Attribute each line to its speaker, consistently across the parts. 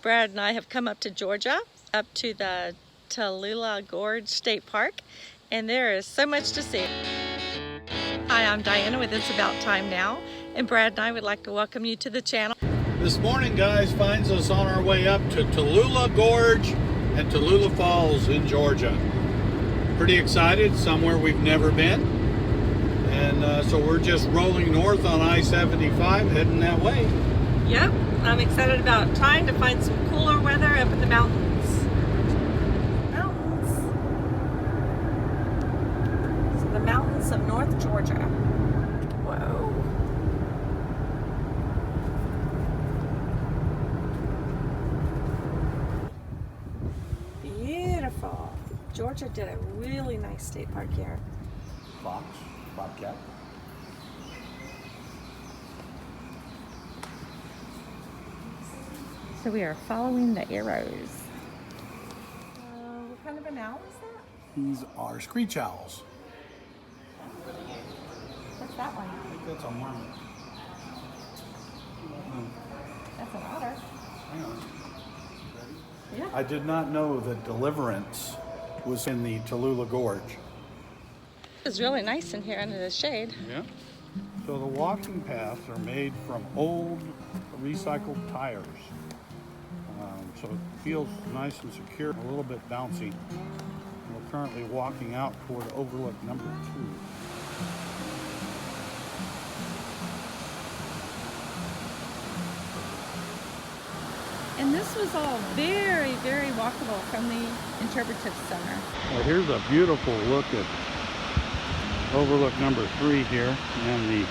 Speaker 1: Brad and I have come up to Georgia, up to the Tallulah Gorge State Park, and there is so much to see. Hi, I'm Diana with It's About Time Now, and Brad and I would like to welcome you to the channel.
Speaker 2: This morning, guys, finds us on our way up to Tallulah Gorge and Tallulah Falls in Georgia. Pretty excited, somewhere we've never been. And so we're just rolling north on I-75, heading that way.
Speaker 1: Yep, I'm excited about trying to find some cooler weather up in the mountains. So the mountains of North Georgia. Whoa. Beautiful. Georgia did a really nice state park here.
Speaker 2: Fox, bobcat.
Speaker 1: So we are following the arrows. What kind of an owl is that?
Speaker 2: These are screech owls.
Speaker 1: What's that one?
Speaker 2: I think that's a marmot.
Speaker 1: That's an otter.
Speaker 2: Hang on. Ready?
Speaker 1: Yeah.
Speaker 2: I did not know that Deliverance was in the Tallulah Gorge.
Speaker 1: It's really nice in here under the shade.
Speaker 2: Yeah. So the walking paths are made from old recycled tires. So it feels nice and secure, a little bit bouncy. We're currently walking out toward overlook number 2.
Speaker 1: And this was all very, very walkable from the interpretive center.
Speaker 2: Well, here's a beautiful look at overlook number 3 here and the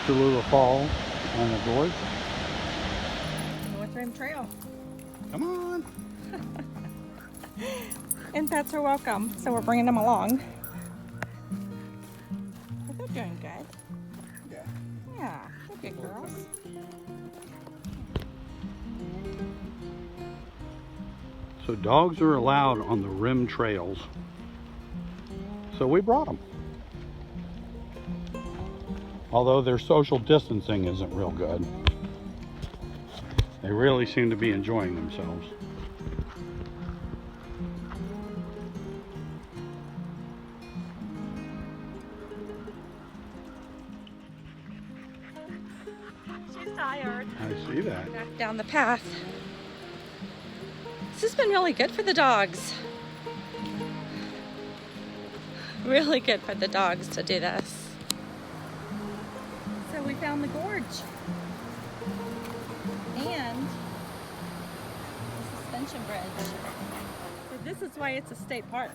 Speaker 2: Shoreline Trail on the Gorge.
Speaker 1: North Rim Trail.
Speaker 2: Come on!
Speaker 1: And pets are welcome, so we're bringing them along. They're doing good.
Speaker 2: Yeah.
Speaker 1: Yeah, they're good girls.
Speaker 2: So dogs are allowed on the rim trails. So we brought them. Although their social distancing isn't real good. They really seem to be enjoying themselves.
Speaker 1: She's tired.
Speaker 2: I see that.
Speaker 1: Back down the path. This has been really good for the dogs. Really good for the dogs to do this. So we found the gorge. And the suspension bridge. So this is why it's a state park.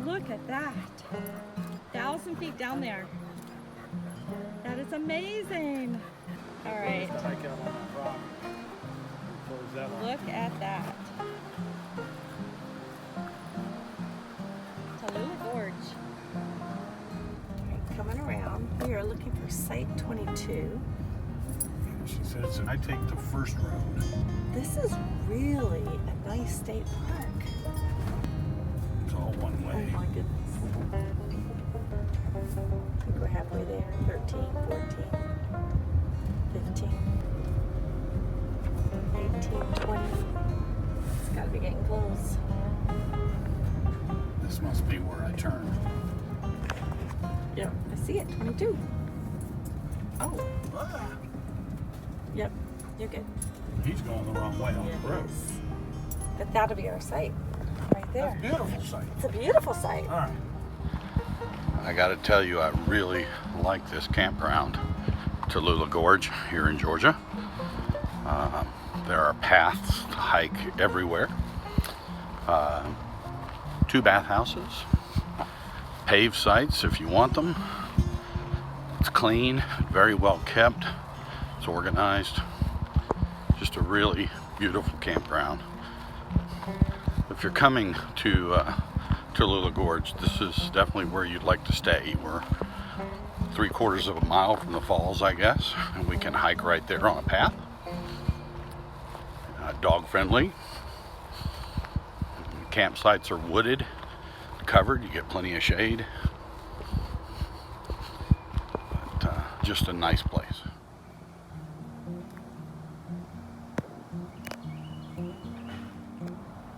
Speaker 1: Look at that. 1,000 feet down there. That is amazing. All right. Look at that. Tallulah Gorge. All right, coming around. We are looking for Site 22.
Speaker 2: She says I take the first road.
Speaker 1: This is really a nice state park.
Speaker 2: It's all one way.
Speaker 1: Oh my goodness. I think we're halfway there. 13, 14, 15, 18, 20. It's gotta be getting close.
Speaker 2: This must be where I turn.
Speaker 1: Yep, I see it. 22. Oh.
Speaker 2: Ah,
Speaker 1: Yep, you're good.
Speaker 2: he's going the wrong way on the road.
Speaker 1: Yes. But that'll be our site right there.
Speaker 2: That's a beautiful sight.
Speaker 1: It's a beautiful site.
Speaker 2: All right. I got to tell you, I really like this campground, Tallulah Gorge here in Georgia. There are paths to hike everywhere. 2 bathhouses, paved sites if you want them. It's clean, very well kept. It's organized. Just a really beautiful campground. If you're coming to Tallulah Gorge, this is definitely where you'd like to stay. We're 3/4 of a mile from the falls, I guess, and we can hike right there on a path. Dog friendly. Campsites are wooded, covered. You get plenty of shade. But, just a nice place.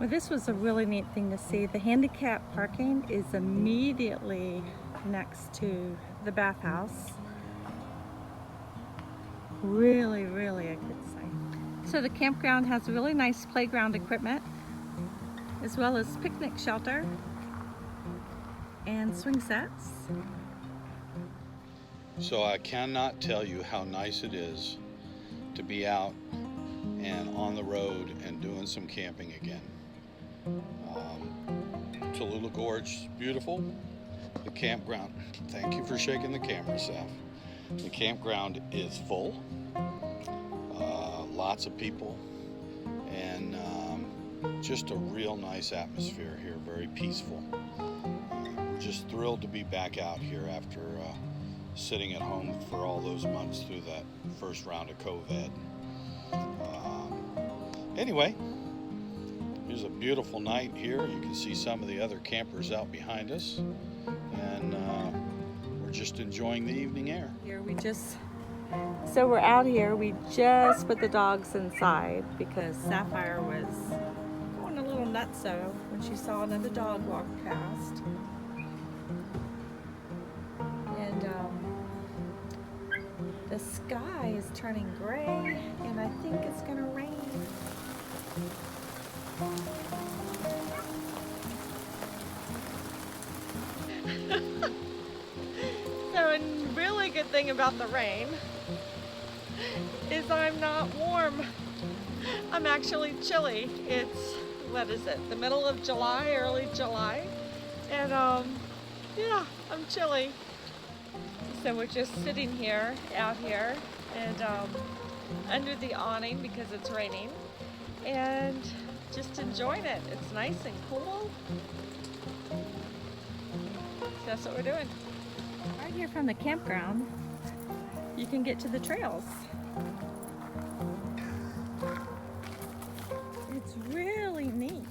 Speaker 1: Well, this was a really neat thing to see. The handicap parking is immediately next to the bathhouse. Really, really a good sight. So the campground has really nice playground equipment, as well as picnic shelter and swing sets.
Speaker 2: So I cannot tell you how nice it is to be out and on the road and doing some camping again. Tallulah Gorge is beautiful. The campground, thank you for shaking the camera, Seth. The campground is full. Lots of people, and just a real nice atmosphere here, very peaceful. We're just thrilled to be back out here after sitting at home for all those months through that first round of COVID. Anyway, here's a beautiful night here. You can see some of the other campers out behind us, and we're just enjoying the evening air.
Speaker 1: Here so we're out here. We just put the dogs inside because Sapphire was going a little nutso when she saw another dog walk past. And the sky is turning gray, and I think it's gonna rain. So a really good thing about the rain is I'm not warm. I'm actually chilly. It's, what is it, the middle of July, early July, and yeah, I'm chilly. So we're just sitting here, out here, and under the awning because it's raining, and just enjoying it. It's nice and cool. So that's what we're doing. Right here from the campground, you can get to the trails. It's really neat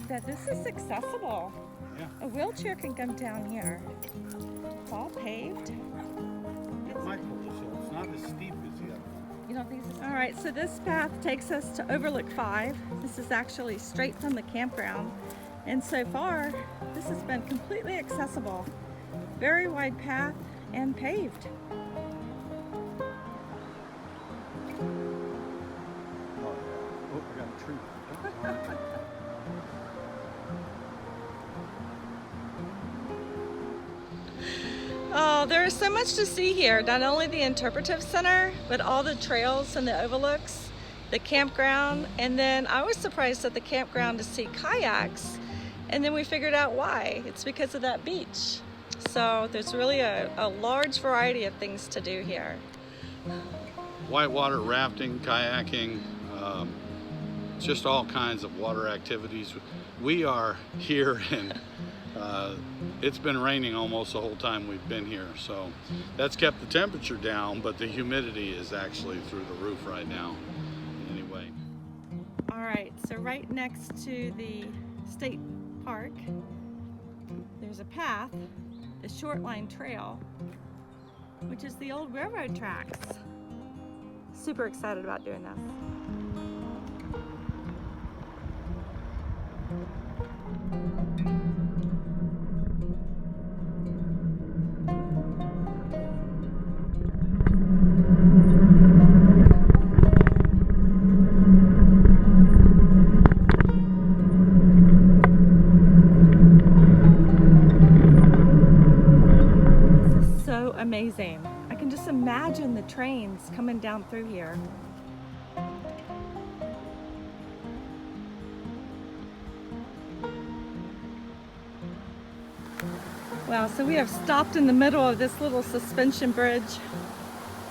Speaker 1: that this is accessible.
Speaker 2: Yeah.
Speaker 1: A wheelchair can come down here. It's all paved.
Speaker 2: So it's not as steep as the other one.
Speaker 1: You don't think so? All right, so this path takes us to Overlook 5. This is actually straight from the campground. And so far, this has been completely accessible. Very wide path and paved.
Speaker 2: I got a tree.
Speaker 1: Oh, there is so much to see here. Not only the interpretive center, but all the trails and the overlooks, the campground, and then I was surprised at the campground to see kayaks, and then we figured out why. It's because of that beach. So there's really a large variety of things to do here.
Speaker 2: Whitewater rafting, kayaking, just all kinds of water activities. We are here, and it's been raining almost the whole time we've been here, so that's kept the temperature down, but the humidity is actually through the roof right now. Anyway.
Speaker 1: All right, so right next to the state park, there's a path, the Shoreline Trail, which is the old railroad tracks. Super excited about doing this. Amazing. I can just imagine the trains coming down through here. Wow, so we have stopped in the middle of this little suspension bridge,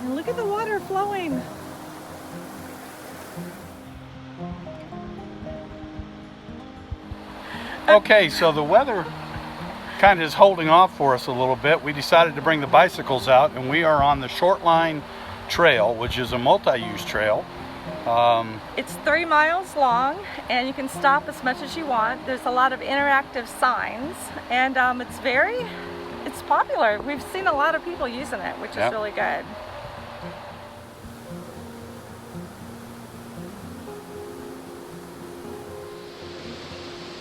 Speaker 1: and look at the water flowing.
Speaker 2: Okay, so the weather kind of is holding off for us a little bit. We decided to bring the bicycles out, and we are on the Shoreline Trail, which is a multi-use trail.
Speaker 1: It's 3 miles long, and you can stop as much as you want. There's a lot of interactive signs, and it's popular. We've seen a lot of people using it, which is really good.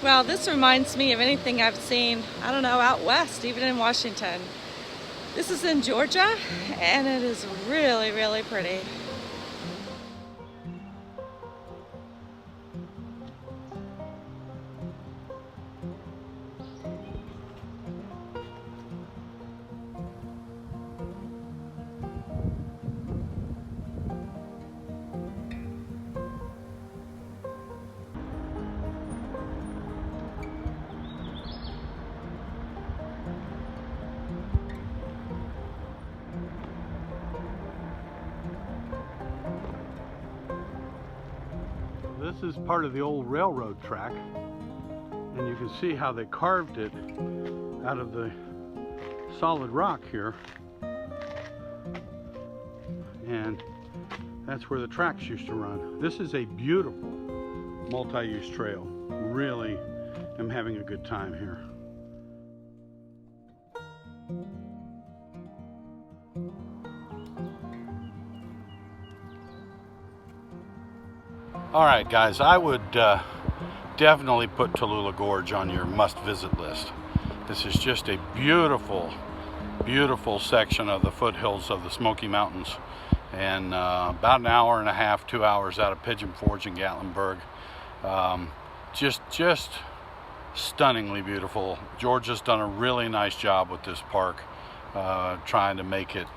Speaker 1: Well, this reminds me of anything I've seen, I don't know, out west, even in Washington. This is in Georgia, and it is really, really pretty.
Speaker 2: This is part of the old railroad track, and you can see how they carved it out of the solid rock here, and that's where the tracks used to run. This is a beautiful multi-use trail. Really am having a good time here. All right, guys, I would definitely put Tallulah Gorge on your must-visit list. This is just a beautiful, beautiful section of the foothills of the Smoky Mountains, and about an hour and a half, 2 hours out of Pigeon Forge and Gatlinburg. Just stunningly beautiful. Georgia's done a really nice job with this park, trying to make it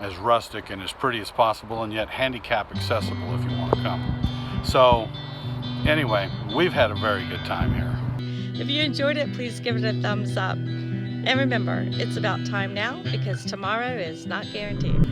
Speaker 2: as rustic and as pretty as possible, and yet handicap accessible if you want to come. So anyway, we've had a very good time here.
Speaker 1: If you enjoyed it, please give it a thumbs up. And remember, it's about time now, because tomorrow is not guaranteed.